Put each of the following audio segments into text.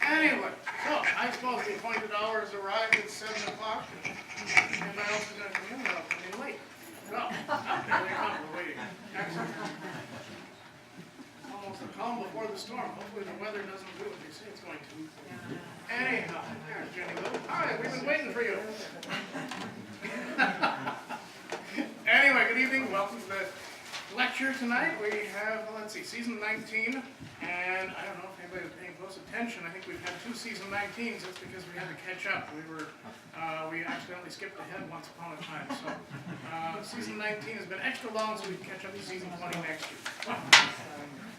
Anyway, so I suppose the appointed hour has arrived at 7 o'clock. Anybody else is going to come in? No, come in late. No, okay, they come, we're waiting. Excellent. Almost a calm before the storm. Hopefully the weather doesn't do what they say it's going to. Anyhow, there's Jenny Lou. Hi, we've been waiting for you. Anyway, good evening. Welcome to the lecture tonight. We have, let's see, season 19, and I don't know if anybody was paying close attention. I think we've had 2 season 19s. That's because we had to catch up. We accidentally skipped ahead once upon a time. So season 19 has been extra long, so we can catch up to season 20 next year. Well,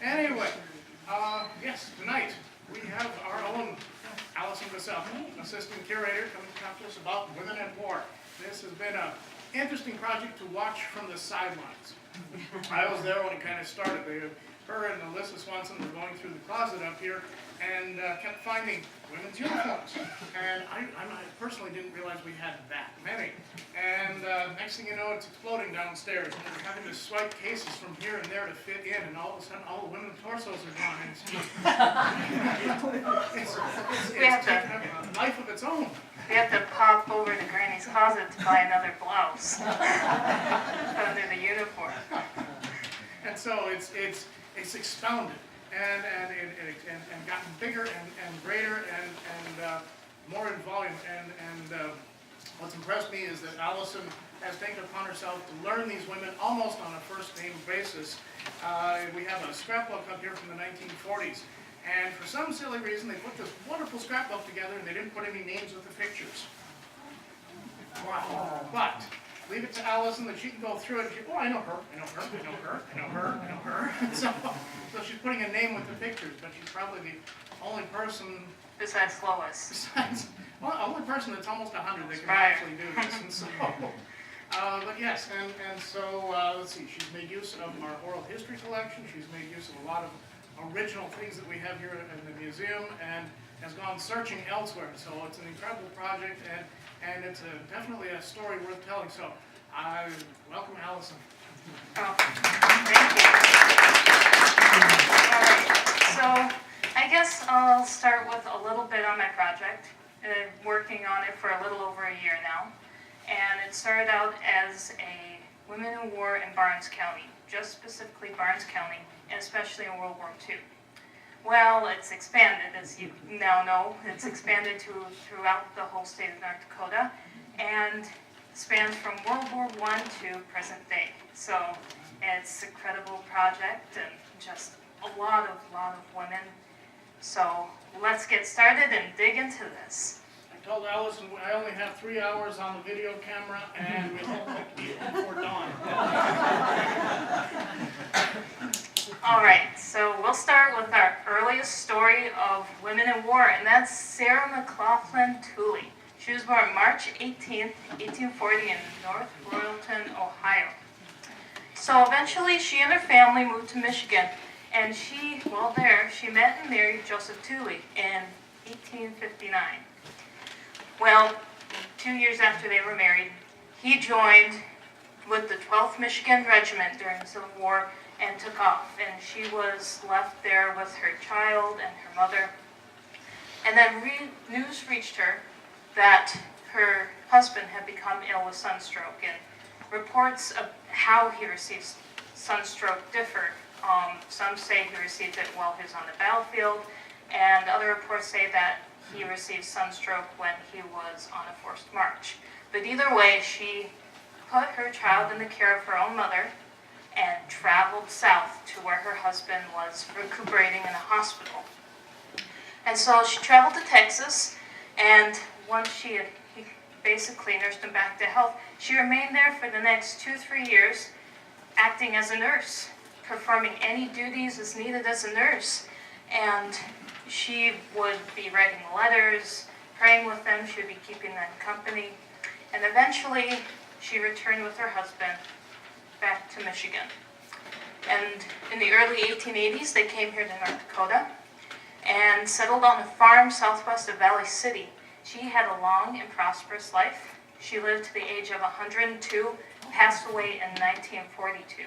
anyway, yes, tonight we have our own Allison Veselka, assistant curator, coming to talk to us about women at war. This has been an interesting project to watch from the sidelines. I was there when it kind of started. Her and Alyssa Swanson were going through the closet up here and kept finding women's uniforms. And I personally didn't realize we had that many. And next thing you know, it's exploding downstairs. And we're having to swipe cases from here and there to fit in. And all of a sudden, all the women's torsos are gone. And it's taken up a life of its own. We have to pop over to Granny's closet to buy another blouse under the uniform. And so it's expounded and gotten bigger and greater and more in volume. And what's impressed me is that Allison has taken upon herself to learn these women almost on a first-name basis. We have a scrapbook up here from the 1940s. And for some silly reason, they put this wonderful scrapbook together and they didn't put any names with the pictures. Wow. But leave it to Allison that she can go through it. Oh, I know her, I know her, I know her, I know her, I know her. So she's putting a name with the pictures, but she's probably the only person Besides Lois. Well, the only person that's almost 100 that can actually do this. And so, but yes, and so let's see, she's made use of our oral history collection. She's made use of a lot of original things that we have here in the museum and has gone searching elsewhere. So it's an incredible project and it's definitely a story worth telling. So I welcome Allison. Oh, thank you. All right, so I guess I'll start with a little bit on my project. Working on it for a little over a year now. And it started out as a Women in War in Barnes County, just specifically Barnes County, and especially in World War II. Well, it's expanded, as you now know. It's expanded throughout the whole state of North Dakota, and spans from World War I to present day. So it's an incredible project and just a lot of women. So let's get started and dig into this. I told Allison I only have 3 hours on the video camera and we hope to be before dawn. All right, so we'll start with our earliest story of women in war, and that's Sarah McClaflin Tooley. She was born March 18th, 1840 in North Royalton, Ohio. So eventually she and her family moved to Michigan, and she met and married Joseph Tooley in 1859. Well, 2 years after they were married, he joined with the 12th Michigan Regiment during the Civil War and took off. And she was left there with her child and her mother. And then news reached her that her husband had become ill with sunstroke. And reports of how he received sunstroke differed. Some say he received it while he was on the battlefield, and other reports say that he received sunstroke when he was on a forced march. But either way, she put her child in the care of her own mother and traveled south to where her husband was recuperating in a hospital. And so she traveled to Texas, and once he basically nursed him back to health, she remained there for the next 2-3 years, acting as a nurse, performing any duties as needed as a nurse. And she would be writing letters, praying with them. She would be keeping them company. And eventually, she returned with her husband back to Michigan. And in the early 1880s, they came here to North Dakota and settled on a farm southwest of Valley City. She had a long and prosperous life. She lived to the age of 102, passed away in 1942.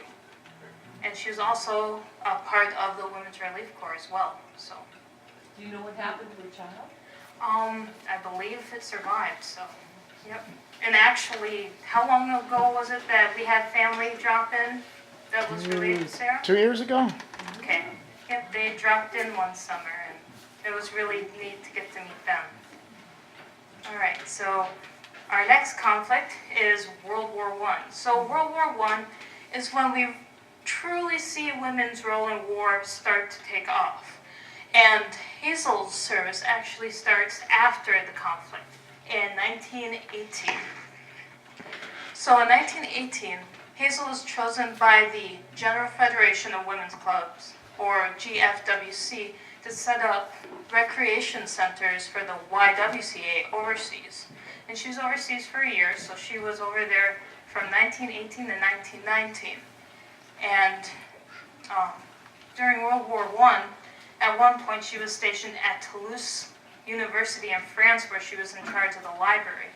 And she was also a part of the Women's Relief Corps as well. So, Do you know what happened to her child? I believe it survived, so, yep. And actually, how long ago was it that we had family drop in that was related to Sarah? 2 years ago? Okay. Yep, they dropped in one summer, and it was really neat to get to meet them. All right, so our next conflict is World War I. So World War I is when we truly see women's role in war start to take off. And Hazel's service actually starts after the conflict in 1918. So in 1918, Hazel was chosen by the General Federation of Women's Clubs, or GFWC, to set up recreation centers for the YWCA overseas. And she was overseas for a year, so she was over there from 1918 to 1919. And during World War I, at one point she was stationed at Toulouse University in France, where she was in charge of the library.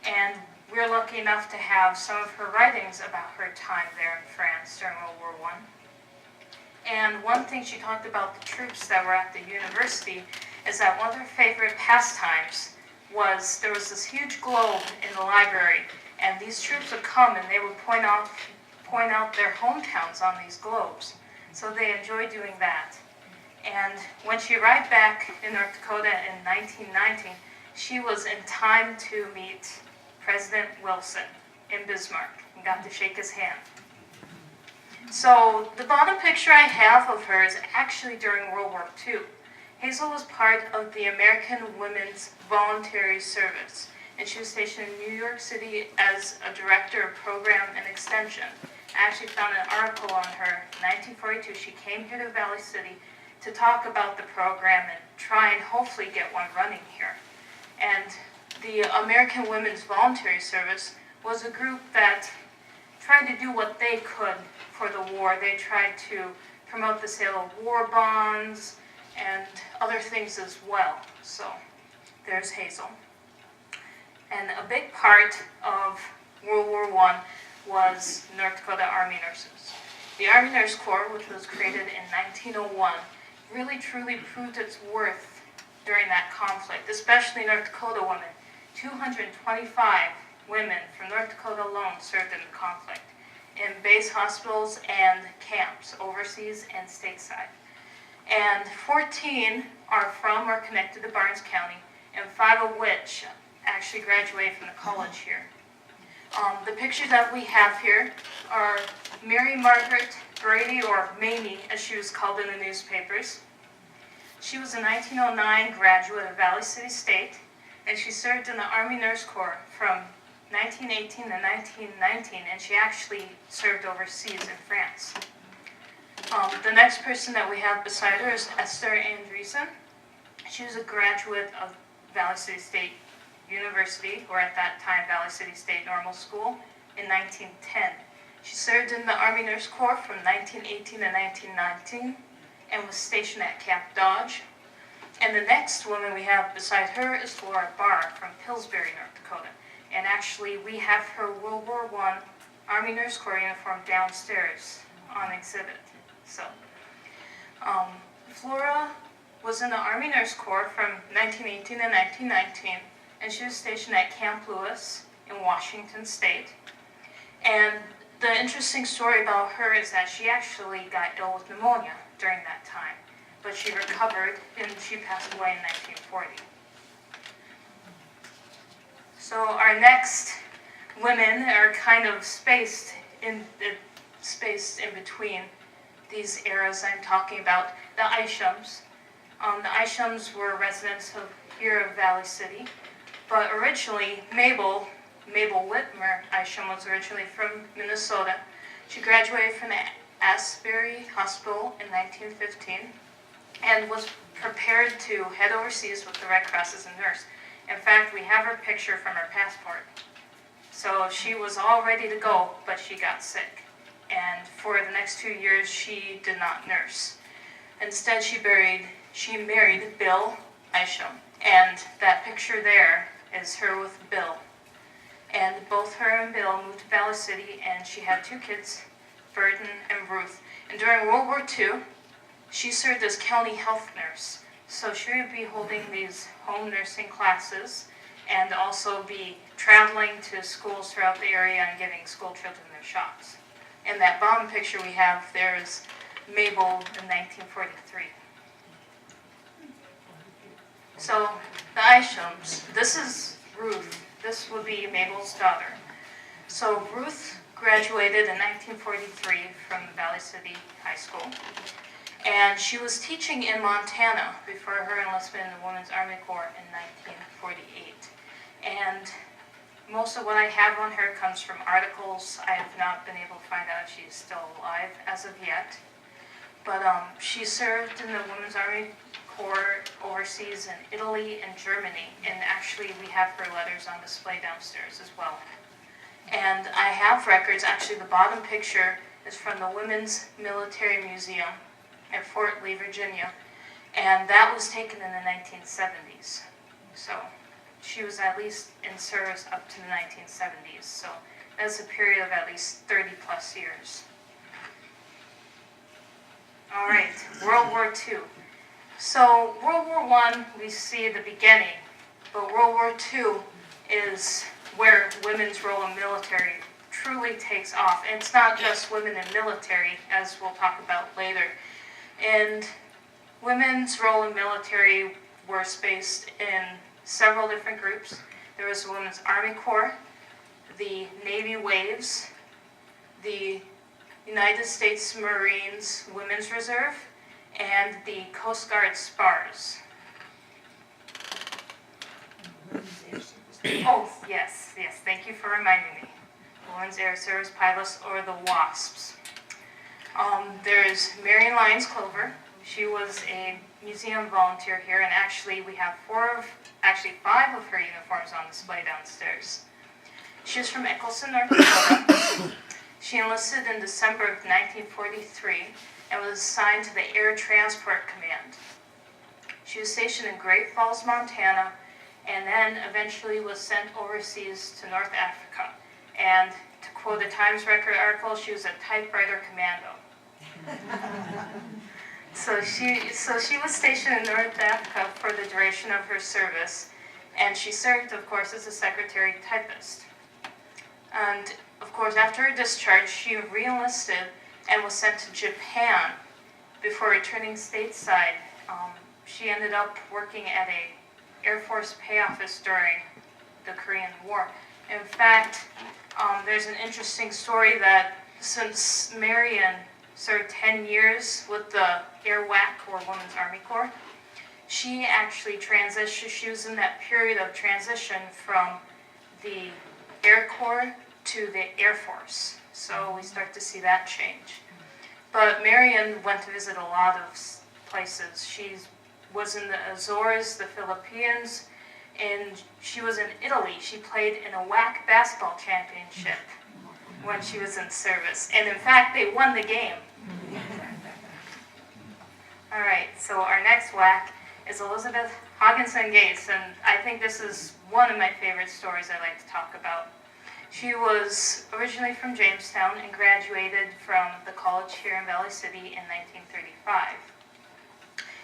And we were lucky enough to have some of her writings about her time there in France during World War I. And one thing she talked about the troops that were at the university is that one of their favorite pastimes was there was this huge globe in the library, and these troops would come and they would point out their hometowns on these globes. So they enjoyed doing that. And when she arrived back in North Dakota in 1919, she was in time to meet President Wilson in Bismarck and got to shake his hand. So the bottom picture I have of her is actually during World War II. Hazel was part of the American Women's Voluntary Service, and she was stationed in New York City as a director of program and extension. I actually found an article on her in 1942. She came here to Valley City to talk about the program and try and hopefully get one running here. And the American Women's Voluntary Service was a group that tried to do what they could for the war. They tried to promote the sale of war bonds and other things as well. So there's Hazel. And a big part of World War I was North Dakota Army Nurses. The Army Nurse Corps, which was created in 1901, really truly proved its worth during that conflict, especially North Dakota women. 225 women from North Dakota alone served in the conflict in base hospitals and camps, overseas and stateside. And 14 are from or connected to Barnes County, and 5 of which actually graduated from the college here. The pictures that we have here are Mary Margaret Brady, or Mamie as she was called in the newspapers. She was a 1909 graduate of Valley City State, and she served in the Army Nurse Corps from 1918 to 1919, and she actually served overseas in France. The next person that we have beside her is Esther Andreessen. She was a graduate of Valley City State University, or at that time Valley City State Normal School, in 1910. She served in the Army Nurse Corps from 1918 to 1919 and was stationed at Camp Dodge. And the next woman we have beside her is Laura Barr from Pillsbury, North Dakota. And actually we have her World War I Army Nurse Corps uniform downstairs on exhibit. So, Flora was in the Army Nurse Corps from 1918 to 1919, and she was stationed at Camp Lewis in Washington State. And the interesting story about her is that she actually got ill with pneumonia during that time, but she recovered and she passed away in 1940. So our next women are kind of spaced in between these eras I'm talking about. The Ishams. The Ishams were residents of here of Valley City, but originally Mable Whitmer Isham was originally from Minnesota. She graduated from the Asbury Hospital in 1915 and was prepared to head overseas with the Red Cross as a nurse. In fact, we have her picture from her passport. So she was all ready to go, but she got sick. And for the next 2 years, she did not nurse. Instead, she married Bill Isham. And that picture there is her with Bill. And both her and Bill moved to Valley City, and she had 2 kids, Burton and Ruth. And during World War II, she served as county health nurse. So she would be holding these home nursing classes and also be traveling to schools throughout the area and giving school children their shots. In that bottom picture we have, there's Mable in 1943. So the Ishams, this is Ruth. This would be Mabel's daughter. So Ruth graduated in 1943 from Valley City High School. And she was teaching in Montana before her enlistment in the Women's Army Corps in 1948. And most of what I have on her comes from articles. I have not been able to find out if she's still alive as of yet. But she served in the Women's Army Corps overseas in Italy and Germany. And actually we have her letters on display downstairs as well. And I have records. Actually, the bottom picture is from the Women's Military Museum at Fort Lee, Virginia, and that was taken in the 1970s. So she was at least in service up to the 1970s. So that's a period of at least 30 plus years. All right, World War II. So World War I, we see the beginning, but World War II is where women's role in military truly takes off. And it's not just women in military, as we'll talk about later. And women's role in military were spaced in several different groups. There was the Women's Army Corps, the Navy Waves, the United States Marines Women's Reserve, and the Coast Guard SPARS. Oh, yes, thank you for reminding me. Women's Air Service Pilots, or the WASPs. There's Marion Lyons Clover. She was a museum volunteer here, and actually we have 5 of her uniforms on display downstairs. She was from Eckelson, North Dakota. She enlisted in December of 1943 and was assigned to the Air Transport Command. She was stationed in Great Falls, Montana, and then eventually was sent overseas to North Africa. And to quote a Times Record article, she was a typewriter commando. So she was stationed in North Africa for the duration of her service, and she served, of course, as a secretary typist. And, of course, after her discharge, she re-enlisted and was sent to Japan before returning stateside. She ended up working at a Air Force pay office during the Korean War. In fact, there's an interesting story that since Marion served 10 years with the AirWAC, or Women's Army Corps, she actually transitioned. She was in that period of transition from the Air Corps to the Air Force. So we start to see that change. But Marion went to visit a lot of places. She was in the Azores, the Philippines, and she was in Italy. She played in a WAC basketball championship when she was in service. And in fact, they won the game. All right, so our next WAC is Elizabeth Haagenson Gates, and I think this is one of my favorite stories I like to talk about. She was originally from Jamestown and graduated from the college here in Valley City in 1935.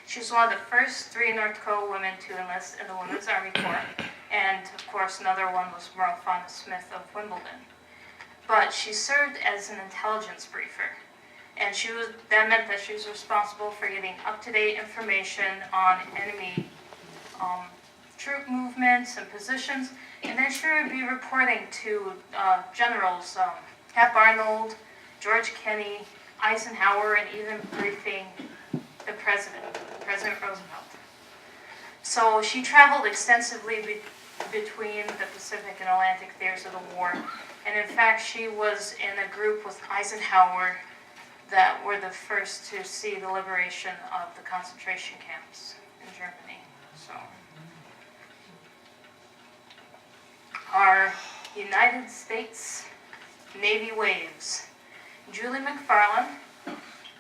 She was one of the first 3 North Dakota women to enlist in the Women's Army Corps, and of course another one was Merle Fauna Smith of Wimbledon. But she served as an intelligence briefer, and that meant that she was responsible for getting up-to-date information on enemy troop movements and positions, and then she would be reporting to generals Hap Arnold, George Kenney, Eisenhower, and even briefing the President Roosevelt. So she traveled extensively between the Pacific and Atlantic theaters of the war, and in fact she was in a group with Eisenhower that were the first to see the liberation of the concentration camps in Germany. So United States Navy waves. Judy McFarland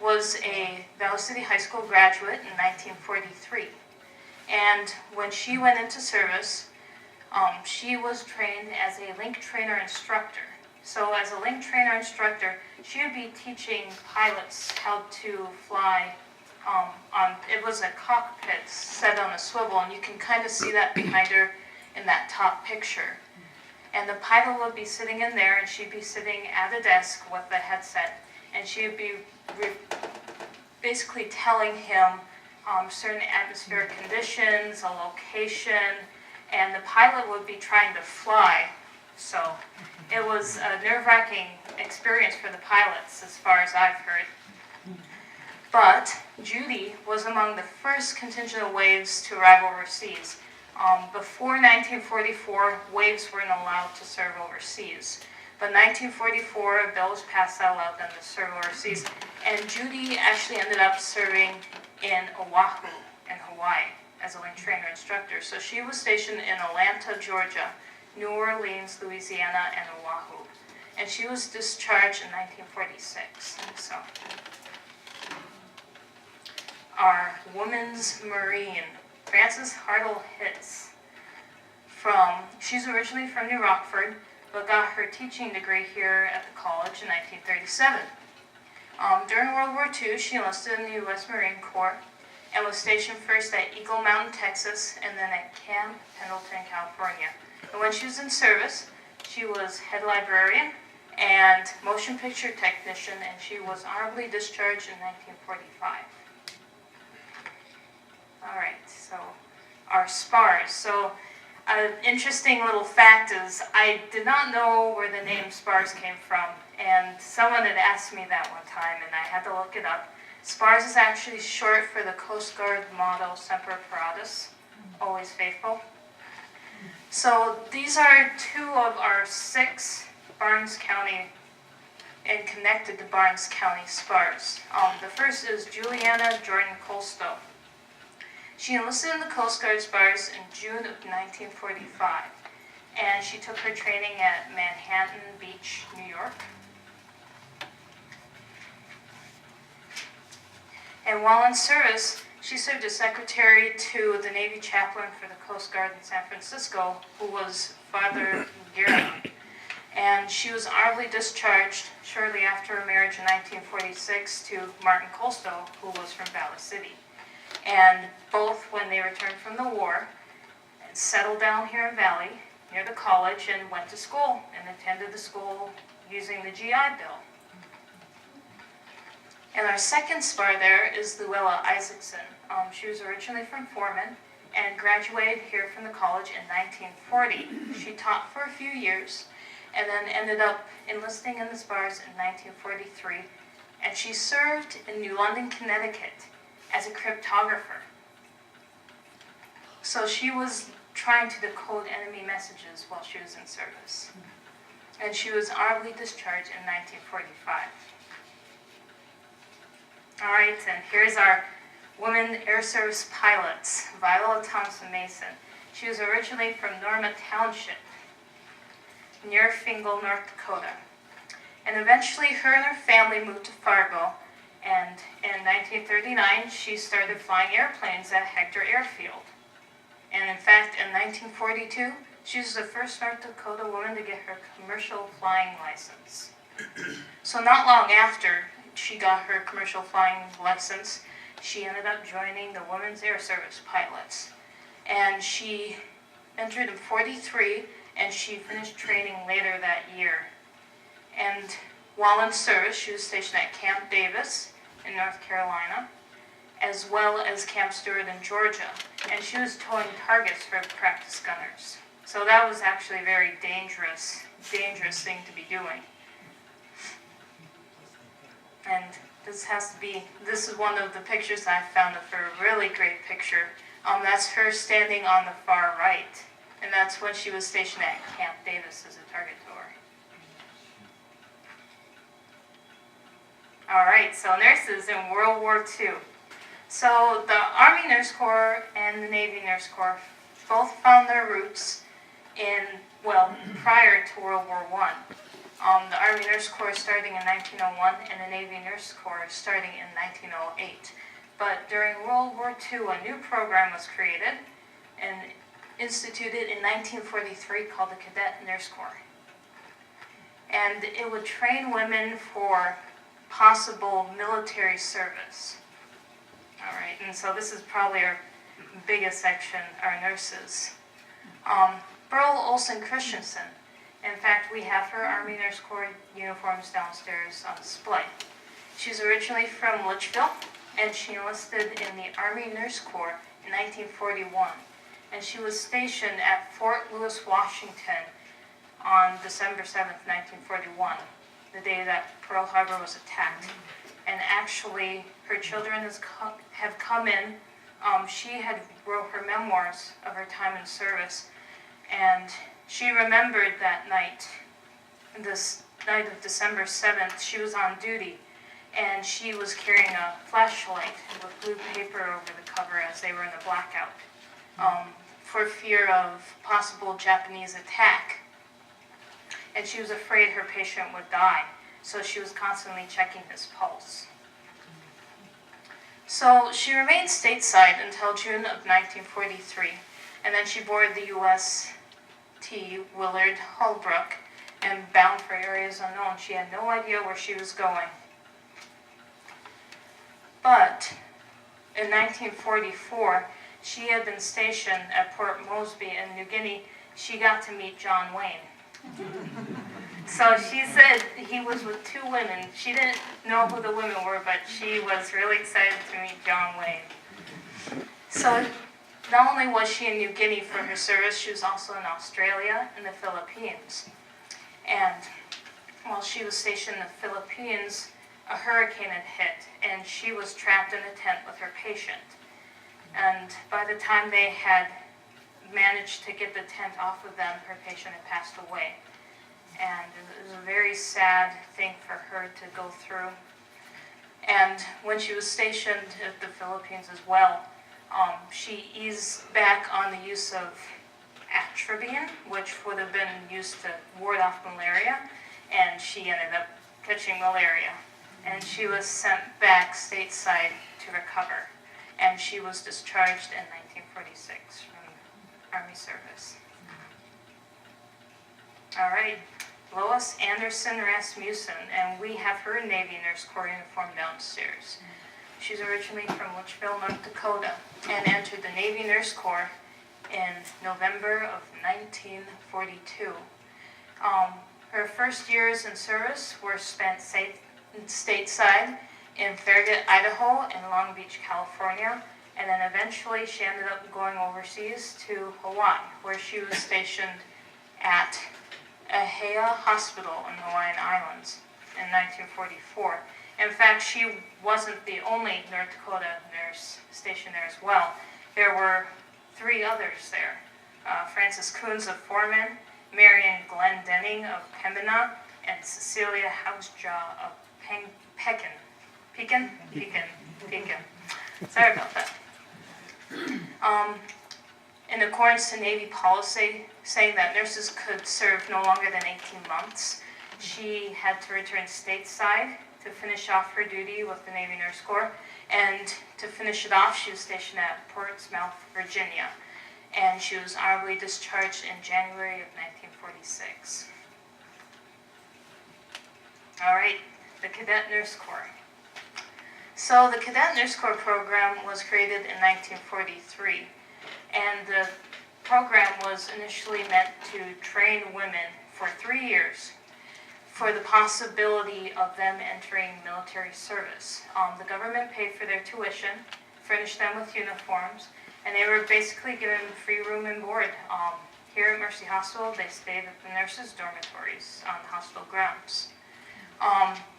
was a Valley City High School graduate in 1943. And when she went into service, she was trained as a link trainer instructor. So as a link trainer instructor, she would be teaching pilots how to fly it was a cockpit set on a swivel, and you can kind of see that behind her in that top picture. And the pilot would be sitting in there, and she'd be sitting at a desk with a headset, and she would be basically telling him certain atmospheric conditions, a location, and the pilot would be trying to fly. So it was a nerve-wracking experience for the pilots, as far as I've heard. But Judy was among the first contingent of waves to arrive overseas. Before 1944, waves weren't allowed to serve overseas. But 1944, a bill was passed that allowed them to serve overseas. And Judy actually ended up serving in Oahu, in Hawaii, as a link trainer instructor. So she was stationed in Atlanta, Georgia, New Orleans, Louisiana, and Oahu. And she was discharged in 1946. So, our Women's Marine, Frances Hartle Hitz. She's originally from New Rockford, but got her teaching degree here at the college in 1937. During World War II, she enlisted in the U.S. Marine Corps and was stationed first at Eagle Mountain, Texas, and then at Camp Pendleton, California. And when she was in service, she was head librarian and motion picture technician, and she was honorably discharged in 1945. All right, so our spars. So an interesting little fact is I did not know where the name spars came from, and someone had asked me that one time, and I had to look it up. Spars is actually short for the Coast Guard motto, Semper Paratus, always faithful. So these are two of our 6 Barnes County and connected to Barnes County spars. The first is Juliana Jordan Colstow. She enlisted in the Coast Guard spars in June of 1945, and she took her training at Manhattan Beach, New York. And while in service, she served as secretary to the Navy chaplain for the Coast Guard in San Francisco, who was Father Guerra. And she was honorably discharged shortly after her marriage in 1946 to Martin Colstow, who was from Valley City. And both, when they returned from the war, settled down here in Valley, near the college, and went to school, and attended the school using the GI Bill. And our second spar there is Luella Isaacson. She was originally from Foreman, and graduated here from the college in 1940. She taught for a few years, and then ended up enlisting in the spars in 1943, and she served in New London, Connecticut, as a cryptographer. So she was trying to decode enemy messages while she was in service. And she was honorably discharged in 1945. All right, and here's our women Air Service pilots, Viola Thompson Mason. She was originally from Norma Township, near Fingal, North Dakota. And eventually her and her family moved to Fargo, and in 1939, she started flying airplanes at Hector Airfield. And in fact, in 1942, she was the first North Dakota woman to get her commercial flying license. So not long after she got her commercial flying license, she ended up joining the Women's Air Service pilots. And she entered in 43, and she finished training later that year. And while in service, she was stationed at Camp Davis in North Carolina, as well as Camp Stewart in Georgia. And she was towing targets for practice gunners. So that was actually a very dangerous thing to be doing. And this is one of the pictures I found of her, a really great picture. That's her standing on the far right. And that's when she was stationed at Camp Davis as a target tower. All right, so nurses in World War II. So the Army Nurse Corps and the Navy Nurse Corps both found their roots prior to World War I. The Army Nurse Corps starting in 1901 and the Navy Nurse Corps starting in 1908. But during World War II, a new program was created and instituted in 1943 called the Cadet Nurse Corps. And it would train women for possible military service. All right, and so this is probably our biggest section, our nurses. Olson Christianson. In fact, we have her Army Nurse Corps uniforms downstairs on display. She's originally from Litchfield, and she enlisted in the Army Nurse Corps in 1941. And she was stationed at Fort Lewis, Washington on December 7th, 1941, the day that Pearl Harbor was attacked. And actually, her children have come in. She had wrote her memoirs of her time in service, and she remembered that night, this night of December 7th, she was on duty, and she was carrying a flashlight with blue paper over the cover as they were in the blackout, for fear of possible Japanese attack. And she was afraid her patient would die, so she was constantly checking his pulse. So she remained stateside until June of 1943, and then she boarded the UST Willard Holbrook and bound for areas unknown. She had no idea where she was going. But in 1944, she had been stationed at Port Moresby in New Guinea. She got to meet John Wayne. So she said he was with two women. She didn't know who the women were, but she was really excited to meet John Wayne. So not only was she in New Guinea for her service, she was also in Australia and the Philippines. And while she was stationed in the Philippines, a hurricane had hit, and she was trapped in a tent with her patient. And by the time they had managed to get the tent off of them, her patient had passed away. And it was a very sad thing for her to go through. And when she was stationed at the Philippines as well, she eased back on the use of atribine, which would have been used to ward off malaria, and she ended up catching malaria. And she was sent back stateside to recover, and she was discharged in 1946 from Army service. All right, Lois Anderson Rasmussen, and we have her Navy Nurse Corps uniform downstairs. She's originally from Litchfield, North Dakota, and entered the Navy Nurse Corps in November of 1942. Her first years in service were spent stateside in Farragut, Idaho, and Long Beach, California, and then eventually she ended up going overseas to Hawaii, where she was stationed at Ahea Hospital in the Hawaiian Islands in 1944. In fact, she wasn't the only North Dakota nurse stationed there as well. There were three others there. Frances Coons of Foreman, Marion Glendenning of Pembina, and Cecilia Housejaw of Pekin. Sorry about that. In accordance to Navy policy, saying that nurses could serve no longer than 18 months, she had to return stateside to finish off her duty with the Navy Nurse Corps. And to finish it off, she was stationed at Portsmouth, Virginia. And she was honorably discharged in January of 1946. All right, the Cadet Nurse Corps. So the Cadet Nurse Corps program was created in 1943. And the program was initially meant to train women for 3 years for the possibility of them entering military service. The government paid for their tuition, furnished them with uniforms, and they were basically given free room and board. Here at Mercy Hospital, they stayed at the nurses' dormitories on the hospital grounds.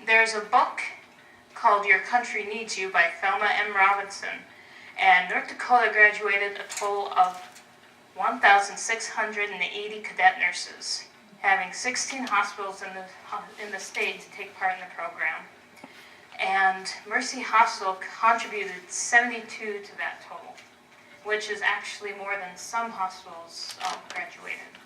There's a book called Your Country Needs You by Thelma M. Robinson, and North Dakota graduated a total of 1,680 cadet nurses, having 16 hospitals in the state to take part in the program. And Mercy Hospital contributed 72 to that total, which is actually more than some hospitals graduated.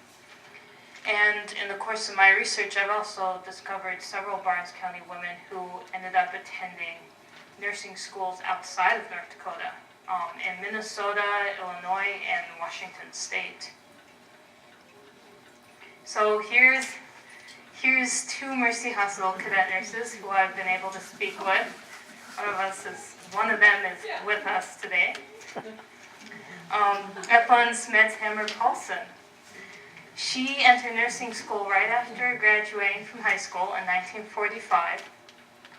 And in the course of my research, I've also discovered several Barnes County women who ended up attending nursing schools outside of North Dakota, in Minnesota, Illinois, and Washington State. So here's two Mercy Hospital cadet nurses who I've been able to speak with. One of them is with us today. Eckelson Smedhammer Paulson. She entered nursing school right after graduating from high school in 1945,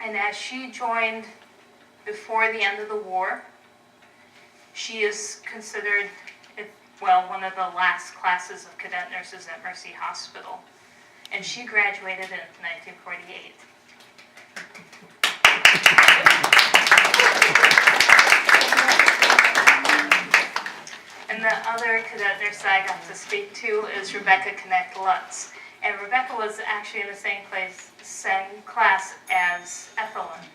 and as she joined before the end of the war, she is considered, one of the last classes of cadet nurses at Mercy Hospital, and she graduated in 1948. And the other cadet nurse I got to speak to is Rebecca Connect Lutz. And Rebecca was actually in the same class as Eckelson.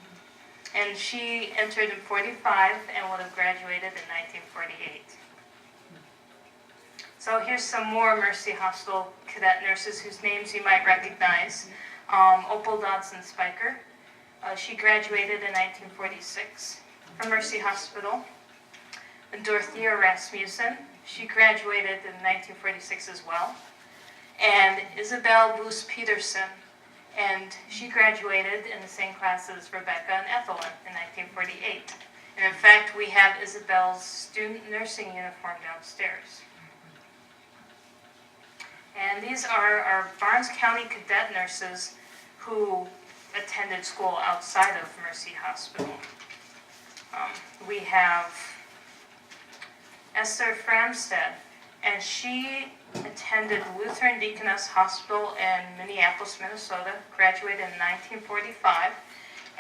And she entered in 45 and would have graduated in 1948. So here's some more Mercy Hospital cadet nurses whose names you might recognize. Opal Dodson Spiker. She graduated in 1946 from Mercy Hospital. And Dorothea Rasmussen, she graduated in 1946 as well. And Isabel Boos Peterson, and she graduated in the same class as Rebecca and Eckelson in 1948. And in fact, we have Isabel's student nursing uniform downstairs. And these are our Barnes County cadet nurses who attended school outside of Mercy Hospital. We have Esther Framstead, and she attended Lutheran Deaconess Hospital in Minneapolis, Minnesota, graduated in 1945,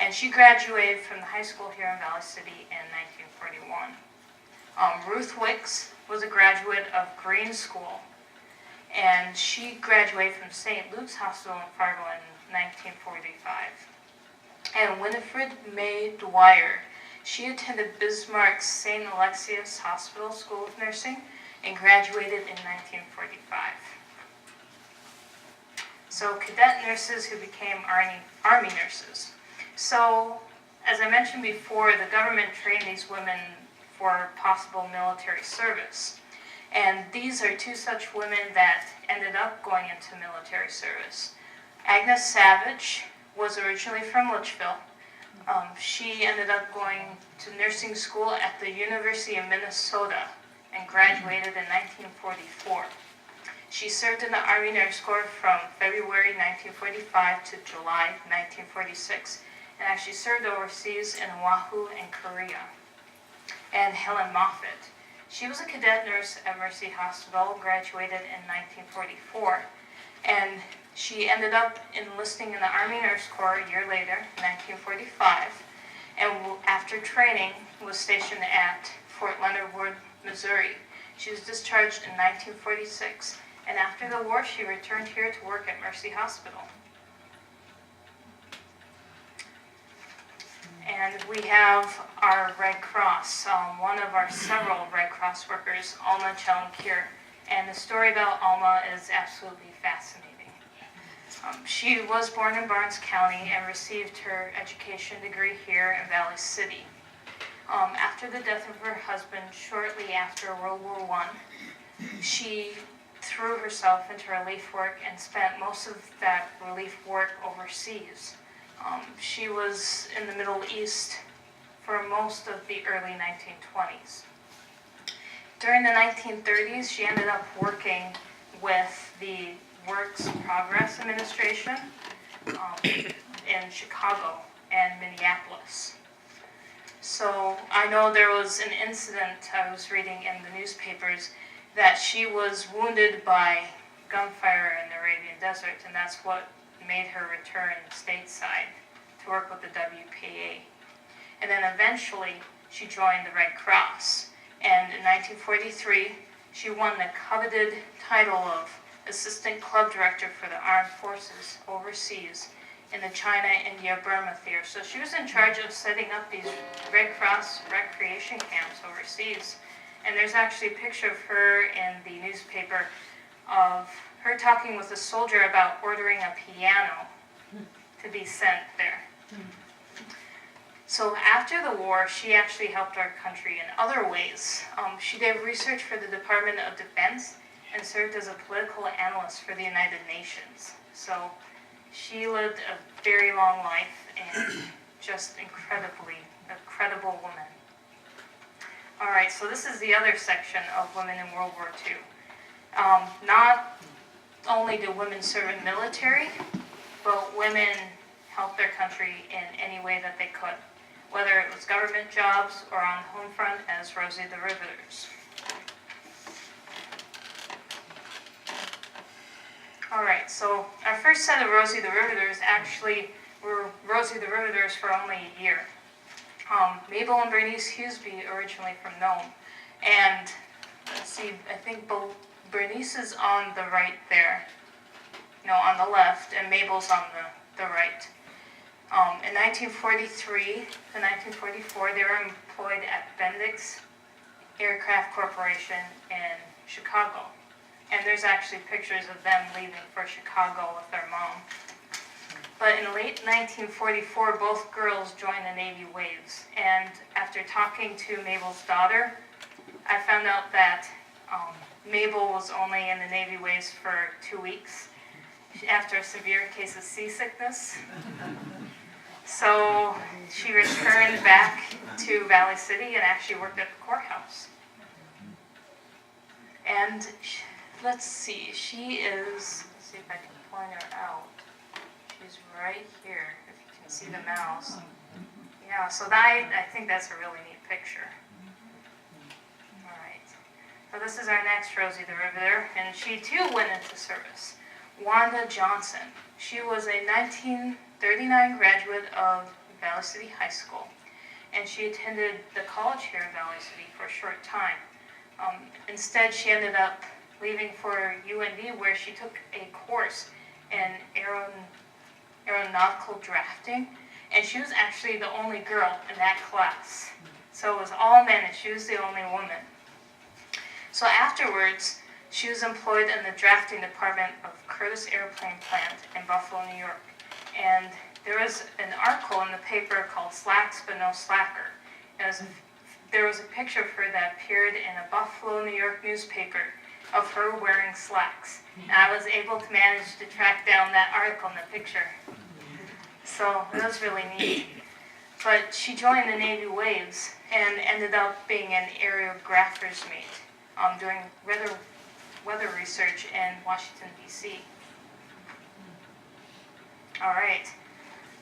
and she graduated from the high school here in Valley City in 1941. Ruth Wicks was a graduate of Green School, and she graduated from St. Luke's Hospital in Fargo in 1945. And Winifred May Dwyer, she attended Bismarck's St. Alexius Hospital School of Nursing and graduated in 1945. So cadet nurses who became Army nurses. So, as I mentioned before, the government trained these women for possible military service. And these are two such women that ended up going into military service. Agnes Savage was originally from Litchfield. She ended up going to nursing school at the University of Minnesota and graduated in 1944. She served in the Army Nurse Corps from February 1945 to July 1946, and actually served overseas in Oahu and Korea. And Helen Moffett. She was a cadet nurse at Mercy Hospital, graduated in 1944, and she ended up enlisting in the Army Nurse Corps a year later, 1945, and after training was stationed at Fort Leonard Wood, Missouri. She was discharged in 1946, and after the war she returned here to work at Mercy Hospital. And we have our Red Cross, one of our several Red Cross workers, Alma Chalankir. And the story about Alma is absolutely fascinating. She was born in Barnes County and received her education degree here in Valley City. After the death of her husband, shortly after World War I, she threw herself into relief work and spent most of that relief work overseas. She was in the Middle East for most of the early 1920s. During the 1930s, she ended up working with the Works Progress Administration in Chicago and Minneapolis. So I know there was an incident I was reading in the newspapers that she was wounded by gunfire in the Arabian Desert, and that's what made her return stateside to work with the WPA. And then eventually she joined the Red Cross. And in 1943, she won the coveted title of Assistant Club Director for the Armed Forces overseas in the China, India, Burma theater. So she was in charge of setting up these Red Cross recreation camps overseas. And there's actually a picture of her in the newspaper of her talking with a soldier about ordering a piano to be sent there. So after the war, she actually helped our country in other ways. She did research for the Department of Defense and served as a political analyst for the United Nations. So she lived a very long life and just incredible woman. All right, so this is the other section of women in World War II. Not only did women serve in military, but women helped their country in any way that they could, whether it was government jobs or on the home front as Rosie the Riveters. All right, so our first set of Rosie the Riveters actually were Rosie the Riveters for only a year. Mable and Bernice Huseby, originally from Nome. And let's see, I think Bernice is on the right there. No, on the left, and Mabel's on the right. In 1943 to 1944, they were employed at Bendix Aircraft Corporation in Chicago. And there's actually pictures of them leaving for Chicago with their mom. But in late 1944, both girls joined the Navy Waves. And after talking to Mabel's daughter, I found out that Mabel was only in the Navy Waves for 2 weeks after a severe case of seasickness. So she returned back to Valley City and actually worked at the courthouse. And let's see, let's see if I can point her out. She's right here, if you can see the mouse. Yeah, so I think that's a really neat picture. All right, so this is our next Rosie the Riveter, and she too went into service. Wanda Johnson. She was a 1939 graduate of Valley City High School, and she attended the college here in Valley City for a short time. Instead, she ended up leaving for UND, where she took a course in aeronautical drafting, and she was actually the only girl in that class. So it was all men, and she was the only woman. So afterwards, she was employed in the drafting department of Curtiss Airplane Plant in Buffalo, New York. And there was an article in the paper called Slacks But No Slacker. There was a picture of her that appeared in a Buffalo, New York newspaper of her wearing slacks. And I was able to manage to track down that article in the picture. So it was really neat. But she joined the Navy Waves and ended up being an aerographer's mate, doing weather research in Washington, D.C. All right,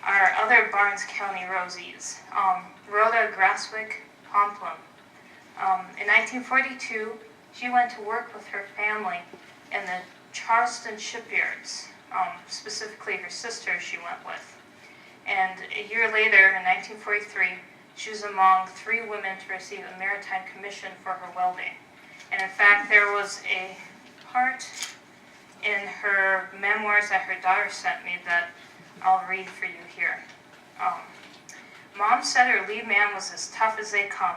our other Barnes County Rosies. Rhoda Graswick Pomplum. In 1942, she went to work with her family in the Charleston shipyards, specifically her sister she went with. And a year later, in 1943, she was among 3 women to receive a maritime commission for her welding. And in fact, there was a part in her memoirs that her daughter sent me that I'll read for you here. Mom said her lead man was as tough as they come,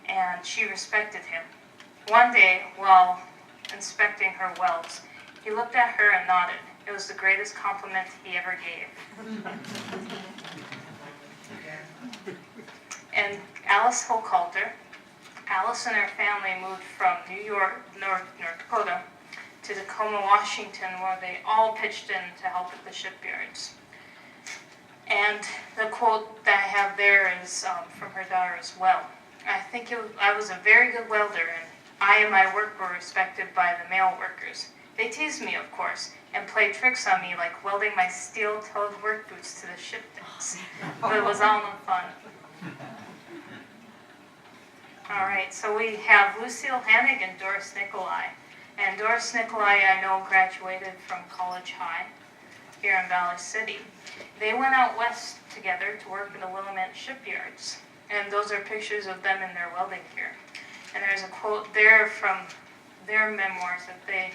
and she respected him. One day, while inspecting her welds, he looked at her and nodded. It was the greatest compliment he ever gave. And Alice Hochhalter. Alice and her family moved from North Dakota, to Tacoma, Washington, where they all pitched in to help at the shipyards. And the quote that I have there is from her daughter as well. I was a very good welder, and I and my work were respected by the male workers. They teased me, of course, and played tricks on me, like welding my steel-toed work boots to the ship decks. But it was all in fun. All right, so we have Lucille Hennig and Doris Nicolai. And Doris Nicolai, I know, graduated from College High here in Valley City. They went out west together to work in the Willamette shipyards. And those are pictures of them in their welding gear. And there's a quote there from their memoirs that they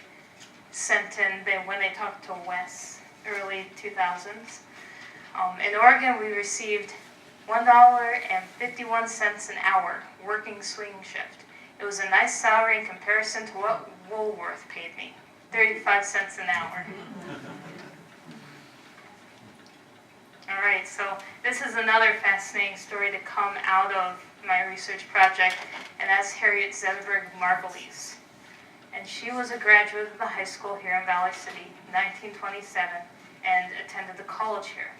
sent in when they talked to Wes, early 2000s. In Oregon, we received $1.51 an hour, working swing shift. It was a nice salary in comparison to what Woolworth paid me. 35 cents an hour. All right, so this is another fascinating story to come out of my research project, and that's Harriet Zetterberg Margulies. And she was a graduate of the high school here in Valley City in 1927 and attended the college here.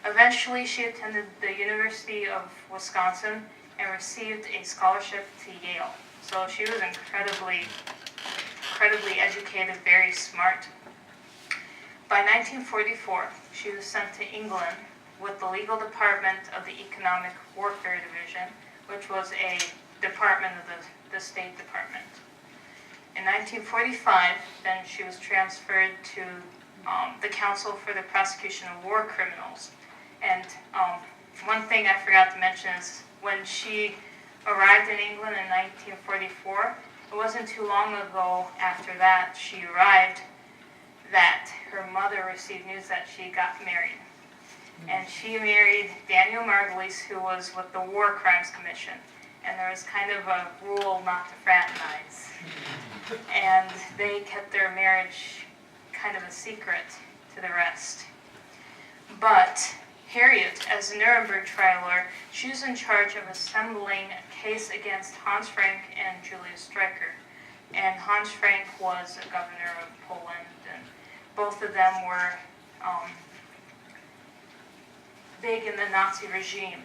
Eventually, she attended the University of Wisconsin and received a scholarship to Yale. So she was incredibly educated, very smart. By 1944, she was sent to England with the legal department of the Economic Warfare Division, which was a department of the State Department. In 1945, then she was transferred to the Council for the Prosecution of War Criminals. And one thing I forgot to mention is when she arrived in England in 1944, it wasn't too long ago after that she arrived that her mother received news that she got married. And she married Daniel Margulies, who was with the War Crimes Commission. And there was kind of a rule not to fraternize. And they kept their marriage kind of a secret to the rest. But Harriet, as a Nuremberg trial lawyer, she was in charge of assembling a case against Hans Frank and Julius Streicher. And Hans Frank was a governor of Poland, and both of them were big in the Nazi regime.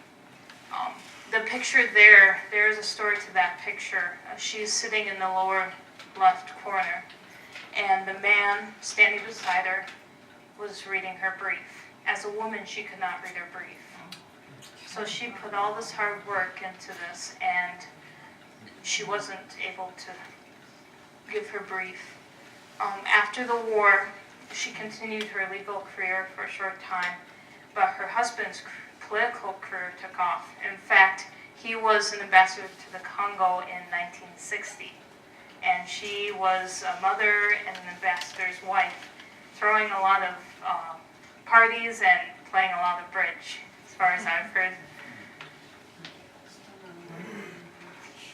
The picture there's a story to that picture. She's sitting in the lower left corner, and the man standing beside her was reading her brief. As a woman, she could not read her brief. So she put all this hard work into this, and she wasn't able to give her brief. After the war, she continued her legal career for a short time, but her husband's political career took off. In fact, he was an ambassador to the Congo in 1960, and she was a mother and an ambassador's wife, throwing a lot of parties and playing a lot of bridge, as far as I've heard.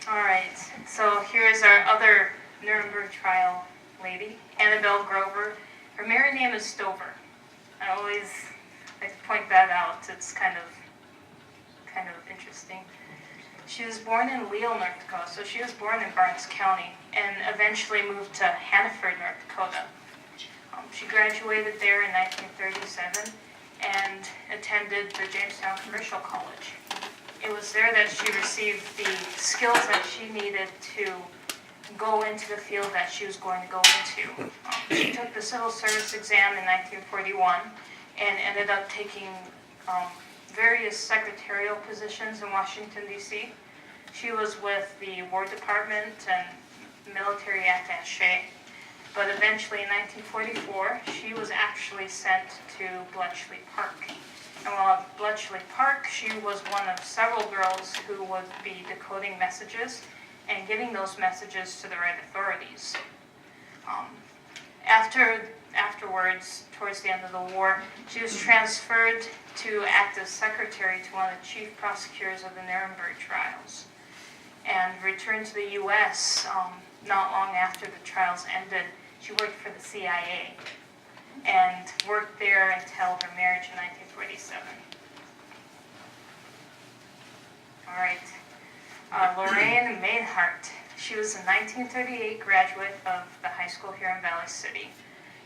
All right, so here's our other Nuremberg trial lady, Annabel Grover. Her married name is Stover. I always like to point that out. It's kind of interesting. She was born in Leal, North Dakota, so she was born in Barnes County and eventually moved to Hannaford, North Dakota. She graduated there in 1937 and attended the Jamestown Commercial College. It was there that she received the skills that she needed to go into the field that she was going to go into. She took the civil service exam in 1941 and ended up taking various secretarial positions in Washington, D.C. She was with the War Department and military attaché. But eventually in 1944, she was actually sent to Bletchley Park. And while at Bletchley Park, she was one of several girls who would be decoding messages and giving those messages to the right authorities. Afterwards, towards the end of the war, she was transferred to act as secretary to one of the chief prosecutors of the Nuremberg trials, and returned to the U.S. Not long after the trials ended. She worked for the CIA and worked there until her marriage in 1947. All right, Lorraine Meinhardt. She was a 1938 graduate of the high school here in Valley City,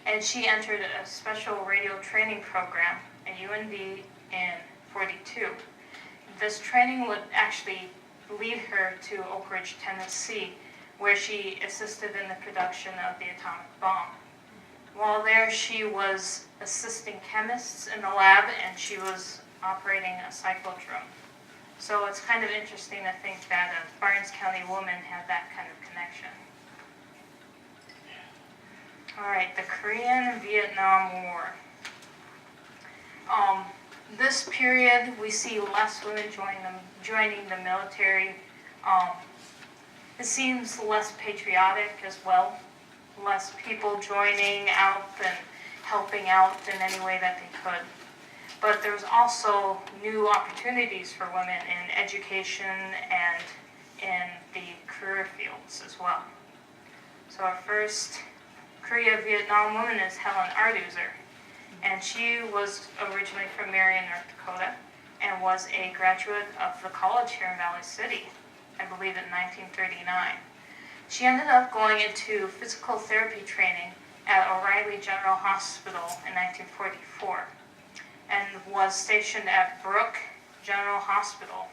and she entered a special radio training program at UND in 42. This training would actually lead her to Oak Ridge, Tennessee, where she assisted in the production of the atomic bomb. While there, she was assisting chemists in the lab, and she was operating a cyclotron. So it's kind of interesting to think that a Barnes County woman had that kind of connection. All right, the Korean and Vietnam War. This period, we see less women joining the military. It seems less patriotic as well. Less people joining out and helping out in any way that they could. But there's also new opportunities for women in education and in the career fields as well. So our first Korea-Vietnam woman is Helen Arduser. And she was originally from Marion, North Dakota, and was a graduate of the college here in Valley City, I believe in 1939. She ended up going into physical therapy training at O'Reilly General Hospital in 1944 and was stationed at Brooke General Hospital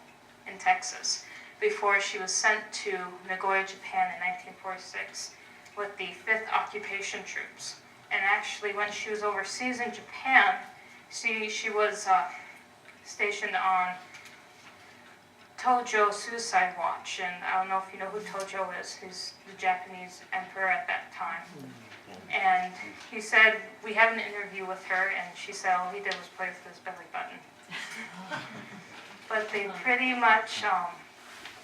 in Texas before she was sent to Nagoya, Japan in 1946 with the 5th Occupation Troops. And actually when she was overseas in Japan, she was stationed on Tojo Suicide Watch, and I don't know if you know who Tojo is. He's the Japanese emperor at that time. And he said, we had an interview with her, and she said all he did was play with his belly button. But they pretty much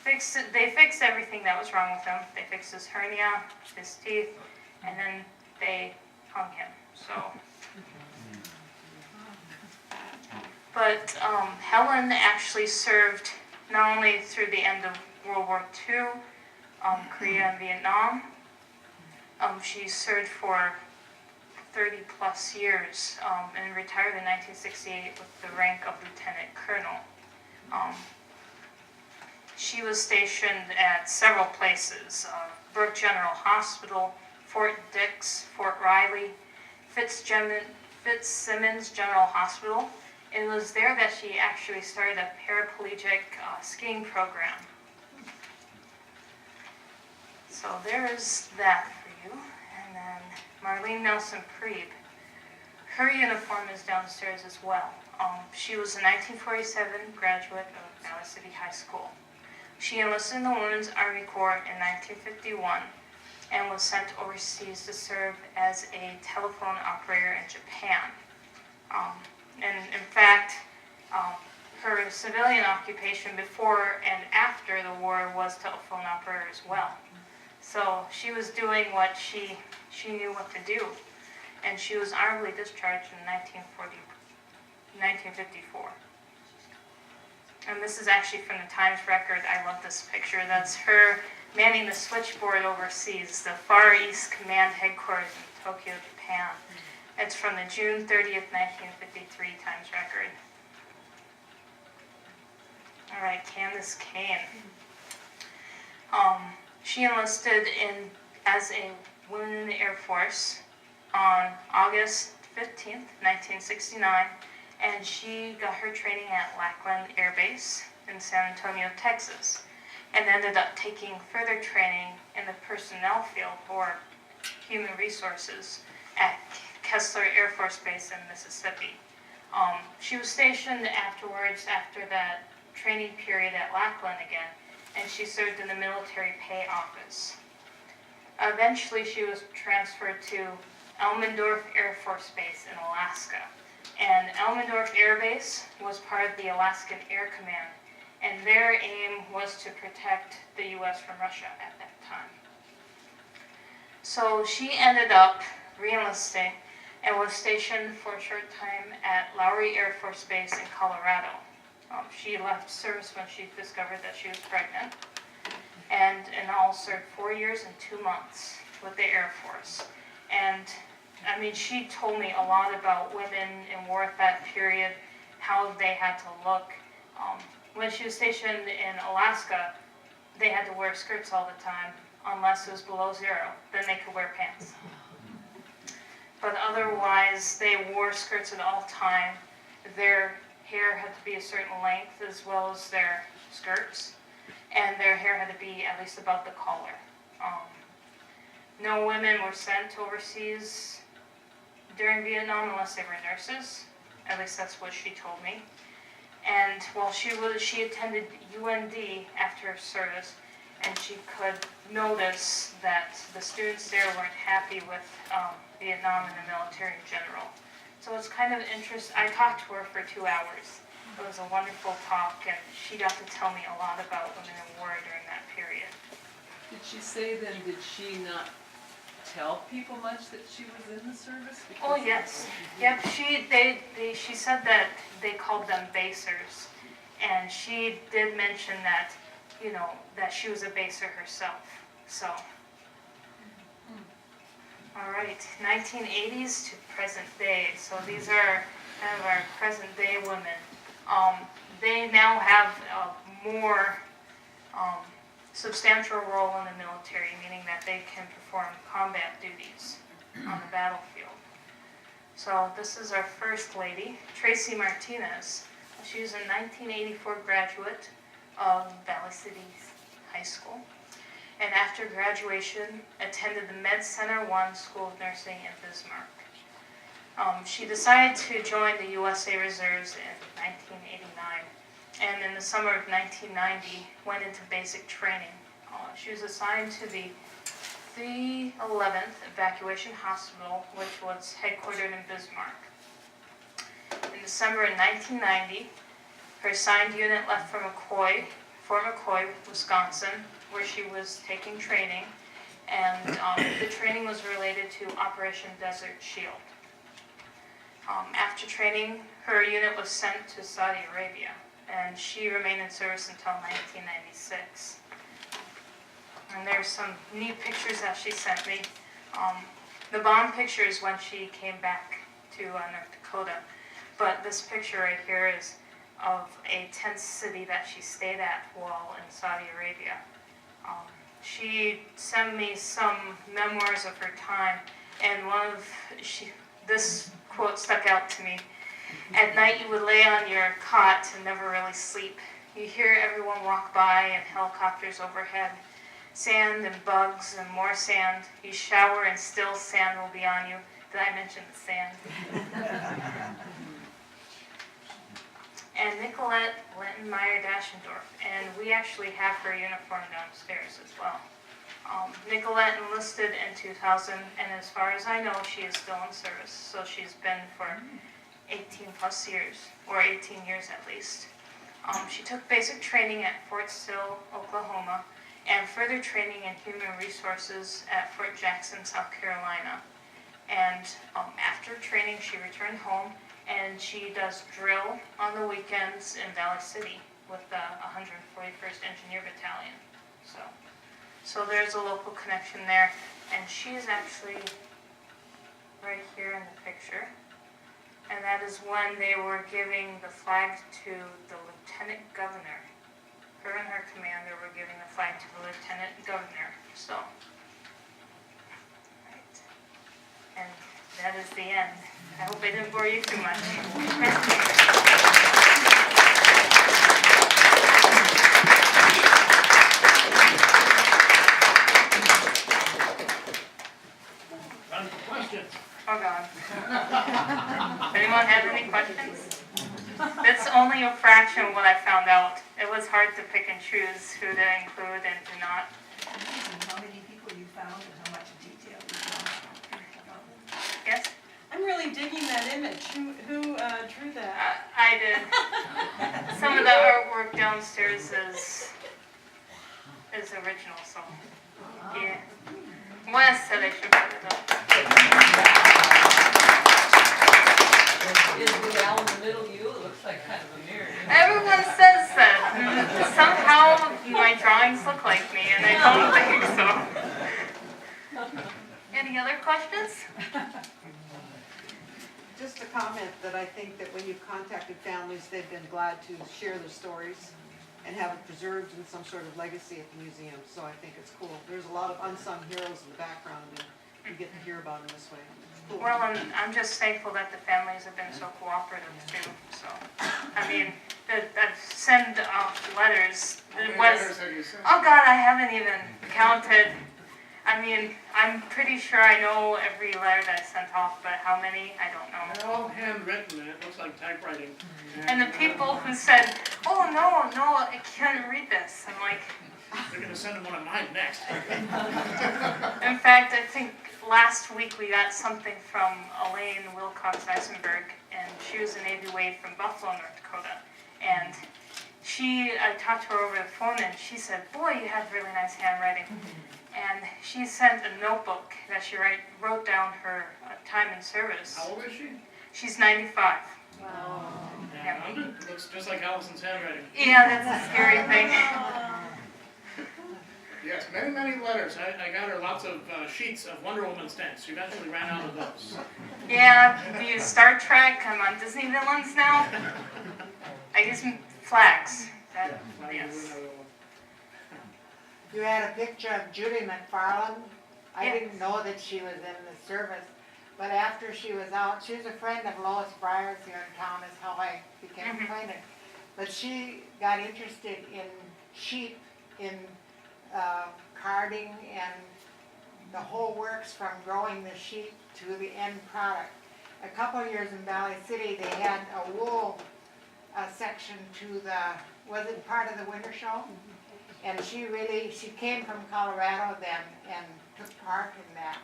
fixed it. They fixed everything that was wrong with him. They fixed his hernia, his teeth, and then they hung him. So, but Helen actually served not only through the end of World War II, Korea and Vietnam. She served for 30 plus years and retired in 1968 with the rank of Lieutenant Colonel. She was stationed at several places, Brooke General Hospital, Fort Dix, Fort Riley, Fitzsimmons General Hospital. It was there that she actually started a paraplegic skiing program. So there's that for you. And then Marlene Nelson Preeb. Her uniform is downstairs as well. She was a 1947 graduate of Valley City High School. She enlisted in the Women's Army Corps in 1951 and was sent overseas to serve as a telephone operator in Japan. And in fact, her civilian occupation before and after the war was telephone operator as well. So she was doing what she knew what to do. And she was honorably discharged in 1954. And this is actually from the Times Record. I love this picture. That's her manning the switchboard overseas, the Far East Command Headquarters in Tokyo, Japan. It's from the June 30th, 1953 Times Record. All right, Candace Kane. She enlisted as a woman in the Air Force on August 15th, 1969, and she got her training at Lackland Air Base in San Antonio, Texas, and ended up taking further training in the personnel field or human resources at Kessler Air Force Base in Mississippi. She was stationed afterwards, after that training period at Lackland again, and she served in the military pay office. Eventually, she was transferred to Elmendorf Air Force Base in Alaska. And Elmendorf Air Base was part of the Alaskan Air Command, and their aim was to protect the U.S. from Russia at that time. So she ended up re-enlisting and was stationed for a short time at Lowry Air Force Base in Colorado. She left service when she discovered that she was pregnant, and in all served 4 years and 2 months with the Air Force. And I mean, she told me a lot about women in war at that period, how they had to look. When she was stationed in Alaska, they had to wear skirts all the time, unless it was below zero. Then they could wear pants. But otherwise, they wore skirts at all time. Their hair had to be a certain length as well as their skirts, and their hair had to be at least above the collar. No women were sent overseas during Vietnam unless they were nurses. At least that's what she told me. And while she attended UND after her service, and she could notice that the students there weren't happy with Vietnam and the military in general. So it's kind of interesting. I talked to her for 2 hours. It was a wonderful talk, and she got to tell me a lot about women in war during that period. Did she say then, did she not tell people much that she was in the service? Oh yes, yep. She said that they called them basers, and she did mention that, you know, that she was a baser herself. So. All right, 1980s to present day. So these are kind of our present day women. They now have a more substantial role in the military, meaning that they can perform combat duties on the battlefield. So this is our first lady, Tracy Martinez. She was a 1984 graduate of Valley City High School, and after graduation attended the Med Center 1 School of Nursing in Bismarck. She decided to join the USA Reserves in 1989, and in the summer of 1990 went into basic training. She was assigned to the 311th Evacuation Hospital, which was headquartered in Bismarck. In December of 1990, her assigned unit left for McCoy, Wisconsin, where she was taking training, and the training was related to Operation Desert Shield. After training, her unit was sent to Saudi Arabia, and she remained in service until 1996. And there's some neat pictures that she sent me. The bomb picture is when she came back to North Dakota, but this picture right here is of a tent city that she stayed at while in Saudi Arabia. She sent me some memoirs of her time, and this quote stuck out to me. At night you would lay on your cot and never really sleep. You hear everyone walk by and helicopters overhead. Sand and bugs and more sand. You shower and still sand will be on you. Did I mention the sand? And Nicolette Lentenmeyer-Daschendorf, and we actually have her uniform downstairs as well. Nicolette enlisted in 2000, and as far as I know, she is still in service. So she's been for 18 plus years, or 18 years at least. She took basic training at Fort Sill, Oklahoma, and further training in human resources at Fort Jackson, South Carolina. And after training, she returned home, and she does drill on the weekends in Valley City with the 141st Engineer Battalion. So there's a local connection there, and she's actually right here in the picture. And that is when they were giving the flag to the Lieutenant Governor. Her and her commander were giving the flag to the Lieutenant Governor. So, right. And that is the end. I hope I didn't bore you too much. Questions? Oh God. Anyone have any questions? That's only a fraction of what I found out. It was hard to pick and choose who to include and to not. How many people you found and how much detail you found? Yes? I'm really digging that image. Who drew that? I did. Some of the artwork downstairs is original, so yeah. Wes said I should put it up. Is the gal in the middle you? It looks like kind of a mirror. Everyone says that. Somehow my drawings look like me, and I don't think so. Any other questions? Just a comment that I think that when you've contacted families, they've been glad to share their stories and have it preserved in some sort of legacy at the museum. So I think it's cool. There's a lot of unsung heroes in the background, and you get to hear about them this way. It's cool. Well, I'm just thankful that the families have been so cooperative too. So, I mean, I've sent letters. It was, Letters have you sent? oh God, I haven't even counted. I mean, I'm pretty sure I know every letter that I sent off, but how many, I don't know. They're all handwritten, and it looks like typewriting. And the people who said, oh no, I can't read this, I'm like, They're gonna send them one of mine next. in fact, I think last week we got something from Elaine Wilcox Eisenberg, and she was a Navy Wade from Buffalo, North Dakota. And I talked to her over the phone, and she said, boy, you have really nice handwriting. And she sent a notebook that she wrote down her time in service. How old is she? She's 95. Wow. Yeah, it looks just like Allison's handwriting. Yeah, that's a scary thing. Yes, many, many letters. I got her lots of sheets of Wonder Woman stamps. She eventually ran out of those. Yeah, do you Star Trek? I'm on Disney villains now. I use flags. That, yes. You had a picture of Judy McFarland. I Yes. didn't know that she was in the service, but after she was out, she was a friend of Lois Breyer's here in town, is how I became acquainted. But she got interested in sheep, in carding and the whole works from growing the sheep to the end product. A couple of years in Valley City, they had a wool section to the, was it part of the winter show? And she came from Colorado then and took part in that.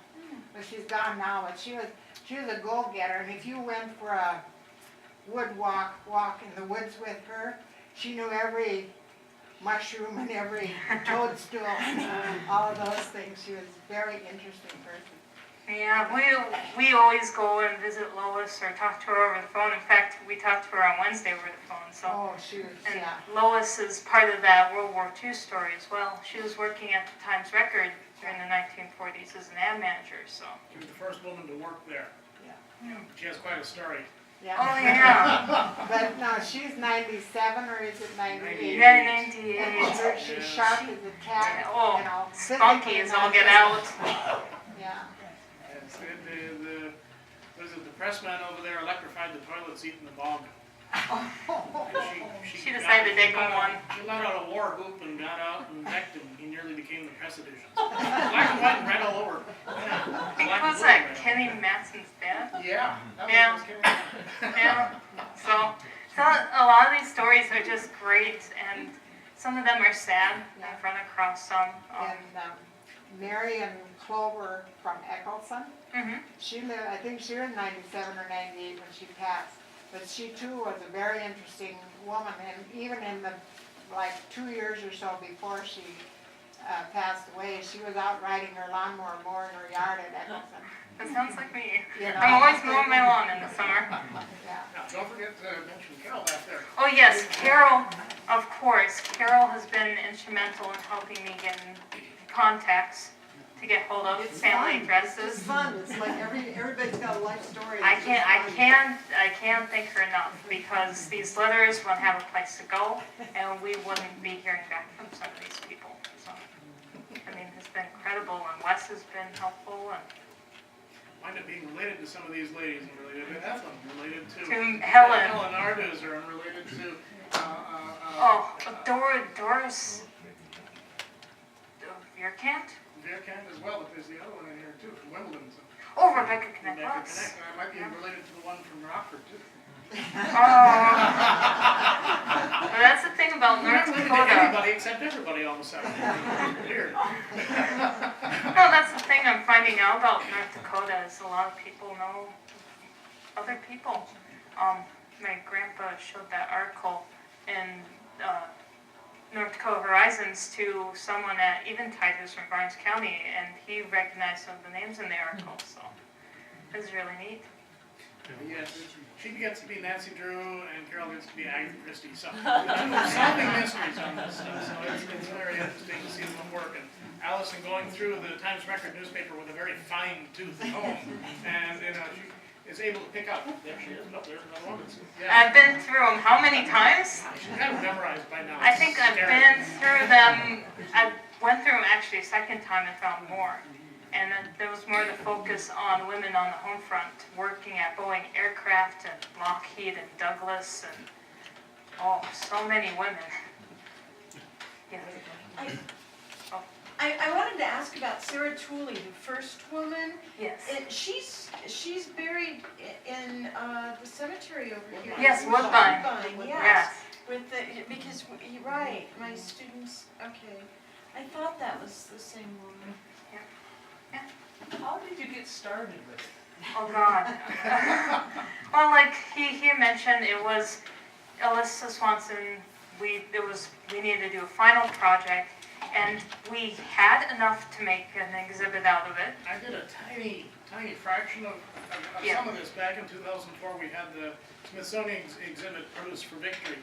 But she's gone now, but she was a go-getter, and if you went for a wood walk in the woods with her, she knew every mushroom and every toadstool, all of those things. She was a very interesting person. Yeah, we always go and visit Lois or talk to her over the phone. In fact, we talked to her on Wednesday over the phone. So, Oh, she was, and yeah. Lois is part of that World War II story as well. She was working at the Times Record during the 1940s as an ad manager. So. She was the first woman to work there. Yeah. She has quite a story. Yeah. Oh yeah. But no, she's 97 or is it 98? Yeah, And 98. she's sharp as a tack, Oh, you know. spunky physically as all not get just- out. Yeah. It's what is it, the pressman over there electrified the toilet seat in the bog. She decided to take on one. She let out a war whoop and got out and decked him. He nearly became the press edition. Black and white and red all over. I think it was that Kenny Matson's dad. Yeah. Yeah. Yeah. So a lot of these stories are just great, and some of them are sad. I've run across some. And Marion Clover from Eckelson, she lived, I think she was 97 or 98 when she passed. But she too was a very interesting woman, and even in the, like 2 years or so before she passed away, she was out riding her lawnmower mowing her yard at Eckelson. That sounds like me. You know? I'm always mowing my lawn in the summer. Yeah. Now, don't forget to mention Carol back there. Oh yes, Carol, of course. Carol has been instrumental in helping me get in contacts to get hold of It's family fun. addresses. It's fun, it's like everybody's got a life story. I It's just fun. can't thank her enough, because these letters wouldn't have a place to go, and we wouldn't be hearing back from some of these people. So, I mean, it's been incredible, and Wes has been helpful, and Wind up being related to some of these ladies, and related to Ethel, related to Helen. Helen Arduser, and related to Doris Vierkant? Veerkamp as well, but there's the other one in here too, from Wimbledon. So Oh, Rebecca Rebecca Connect. Connect, and I might be related to the one from Rockford too. Oh. But that's the thing about We're North not related to Dakota. anybody except everybody all of a sudden. Weird. No, that's the thing I'm finding out about North Dakota is a lot of people know other people. My grandpa showed that article in North Dakota Horizons to someone at Eventide who's from Barnes County, and he recognized some of the names in the article, so it was really neat. Yes, she gets to be Nancy Drew, and Carol gets to be Agatha Christie. So solving mysteries on this stuff. So it's very interesting to see them work. And Allison going through the Times Record newspaper with a very fine tooth comb, and she is able to pick up. There she is. Oh, there's another one. Yeah. I've been through them how many times? She's kind of memorized by now. I think I've been through them. I went through them actually a second time and found more. And then there was more to focus on women on the home front, working at Boeing Aircraft and Lockheed and Douglas and so many women. Yeah. I wanted to ask about Sarah Tooley, the first woman. Yes. And she's buried in the cemetery over here. Yes, Woodbine. Woodbine, yes. Yes. With the, because, you're right, my students, okay. I thought that was the same woman. How did you get started with it? Oh God. Well, like he mentioned, it was Alyssa Swanson. We needed to do a final project, and we had enough to make an exhibit out of it. I did a tiny fraction of some of this back in 2004. We had the Smithsonian exhibit produced for Victory,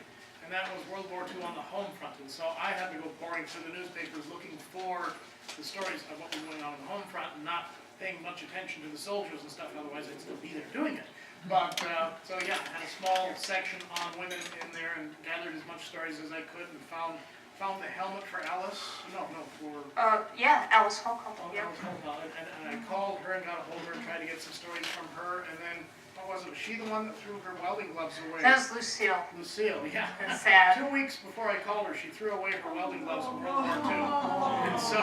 and that was World War II on the home front. And so I had to go pouring through the newspapers looking for the stories of what was going on the home front and not paying much attention to the soldiers and stuff, otherwise I'd still be there doing it. But, so yeah, I had a small section on women in there and gathered as much stories as I could and found the helmet for Alice, Yeah, Alice Holcomb, yeah. Alice Holcomb, and I called her and got a hold of her and tried to get some stories from her, and then, what was it, was she the one that threw her welding gloves away? That was Lucille. Lucille, yeah. It's sad. 2 weeks before I called her, she threw away her welding gloves from World War II. And so,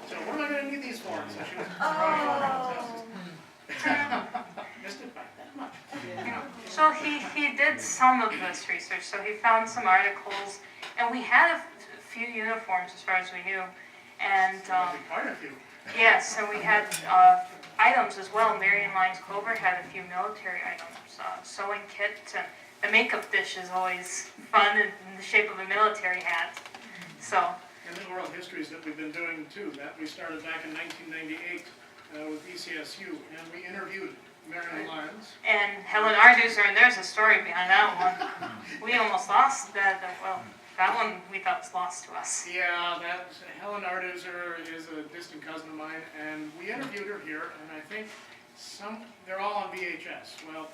so what am I gonna need these for? So she was missed it by that much. So he did some of this research, so he found some articles, and we had a few uniforms as far as we knew, and Quite a few. yes, and we had items as well. Marion Lyons Clover had a few military items, sewing kit, and the makeup dish is always fun in the shape of a military hat. So. And the oral histories that we've been doing too, that we started back in 1998 with BCSU, and we interviewed Marion Lyons. And Helen Arduser, and there's a story behind that one. We almost lost that, well, that one we thought was lost to us. Yeah, Helen Arduser is a distant cousin of mine, and we interviewed her here, and I think they're all on VHS. Well,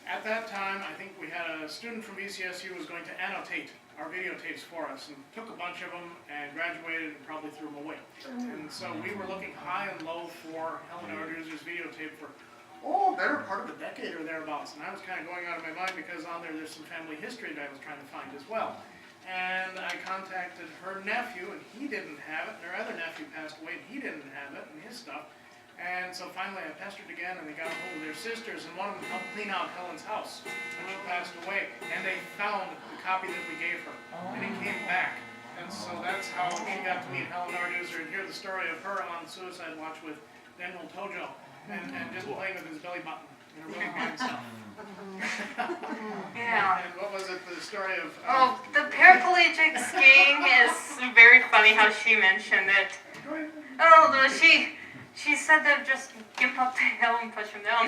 at that time, I think we had a student from BCSU who was going to annotate our videotapes for us, and took a bunch of them and graduated and probably threw them away. And so we were looking high and low for Helen Arduser's videotape for better part of a decade or thereabouts. And I was kind of going out of my mind because on there's some family history that I was trying to find as well. And I contacted her nephew, and he didn't have it. And her other nephew passed away, and he didn't have it, and his stuff. And so finally I pestered again, and they got a hold of their sisters, and one of them helped clean out Helen's house when she passed away. And they found the copy that we gave her, and it came back. And so that's how she got to meet Helen Arduser and hear the story of her on Suicide Watch with Daniel Tojo, and just playing with his belly button, really by himself. Yeah. And what was it, the story of... Oh, the paraplegic skiing is very funny how she mentioned it. Oh, she said that just gimp up the hill and push him down.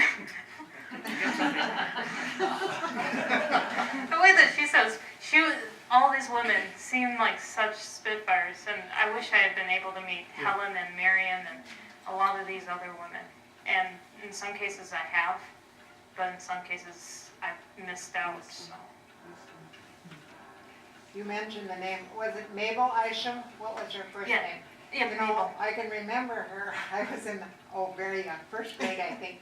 The way that she says, all these women seem like such spitfires, and I wish I had been able to meet Helen and Marion and a lot of these other women. And in some cases I have, but in some cases I've missed out. So. You mentioned the name, was it Mable Isham? What was her first name? Yeah, You Mable. know, I can remember her, I was in, very young, first grade, I think.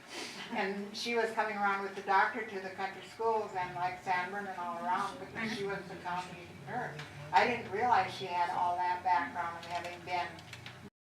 And she was coming around with the doctor to the country schools and like Sanborn and all around because she was the county nurse. I didn't realize she had all that background of having been